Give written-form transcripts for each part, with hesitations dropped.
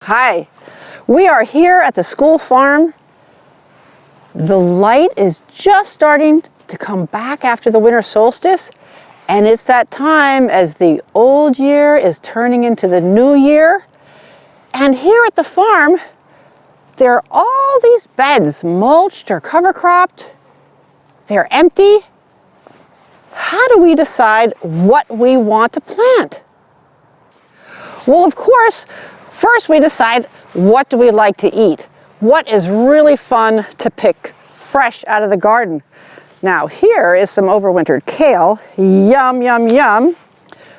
Hi, we are here at the school farm. The light is just starting to come back after the winter solstice, and it's that time as the old year is turning into the new year. And here at the farm, there are all these beds mulched or cover cropped. They're empty. How do we decide what we want to plant? Well, of course, first we decide what do we like to eat. What is really fun to pick fresh out of the garden. Now here is some overwintered kale. Yum, yum, yum.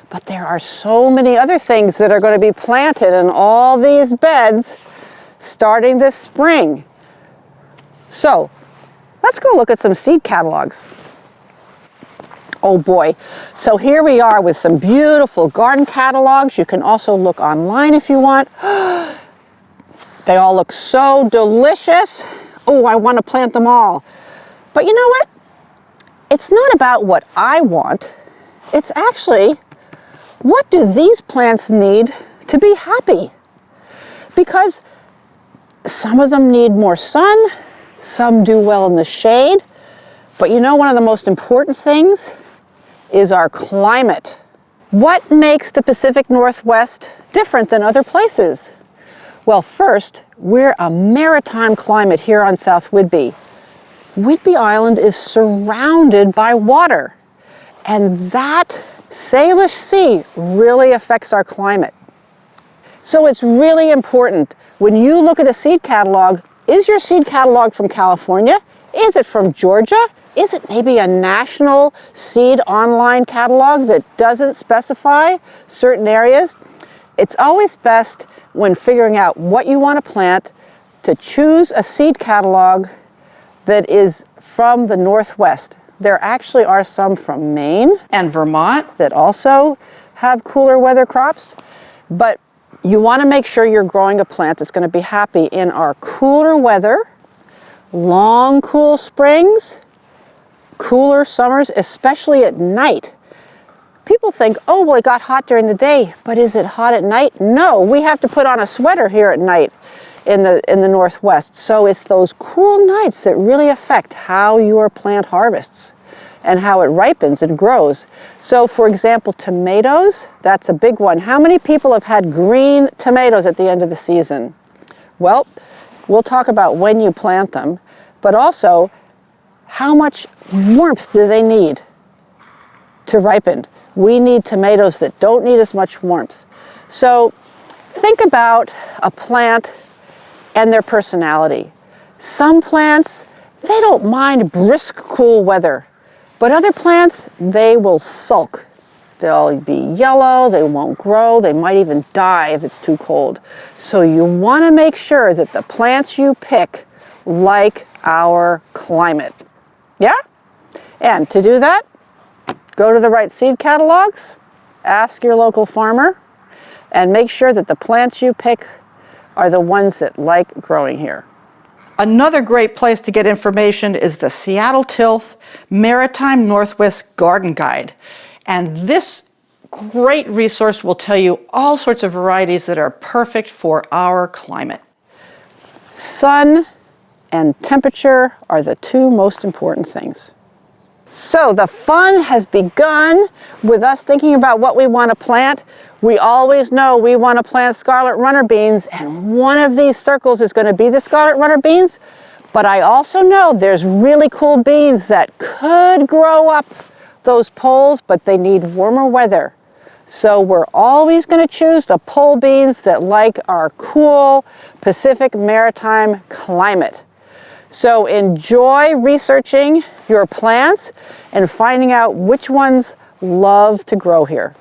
But there are so many other things that are going to be planted in all these beds starting this spring. So let's go look at some seed catalogs. Oh boy, so here we are with some beautiful garden catalogs. You can also look online if you want. They all look so delicious. Oh, I want to plant them all. But you know what? It's not about what I want. It's actually, what do these plants need to be happy? Because some of them need more sun, some do well in the shade. But you know, one of the most important things is our climate. What makes the Pacific Northwest different than other places? Well, first, we're a maritime climate here on South Whidbey. Whidbey Island is surrounded by water, and that Salish Sea really affects our climate. So it's really important when you look at a seed catalog, is your seed catalog from California? Is it from Georgia? Is it maybe a national seed online catalog that doesn't specify certain areas? It's always best when figuring out what you want to plant to choose a seed catalog that is from the Northwest. There actually are some from Maine and Vermont that also have cooler weather crops, but you want to make sure you're growing a plant that's going to be happy in our cooler weather, long cool springs, cooler summers, especially at night. People think, oh, well, it got hot during the day, but is it hot at night? No, we have to put on a sweater here at night in the Northwest. So it's those cool nights that really affect how your plant harvests and how it ripens and grows. So for example, tomatoes, that's a big one. How many people have had green tomatoes at the end of the season? Well, we'll talk about when you plant them, but also how much warmth do they need to ripen? We need tomatoes that don't need as much warmth. So think about a plant and their personality. Some plants, they don't mind brisk, cool weather, but other plants, they will sulk. They'll be yellow, they won't grow, they might even die if it's too cold. So you want to make sure that the plants you pick like our climate. Yeah? And to do that, go to the right seed catalogs, ask your local farmer, and make sure that the plants you pick are the ones that like growing here. Another great place to get information is the Seattle Tilth Maritime Northwest Garden Guide. And this great resource will tell you all sorts of varieties that are perfect for our climate. Sun and temperature are the two most important things. So the fun has begun with us thinking about what we want to plant. We always know we want to plant scarlet runner beans, and one of these circles is going to be the scarlet runner beans. But I also know there's really cool beans that could grow up those poles, but they need warmer weather. So we're always going to choose the pole beans that like our cool Pacific Maritime climate. So enjoy researching your plants and finding out which ones love to grow here.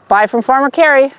Bye from Farmer Carrie.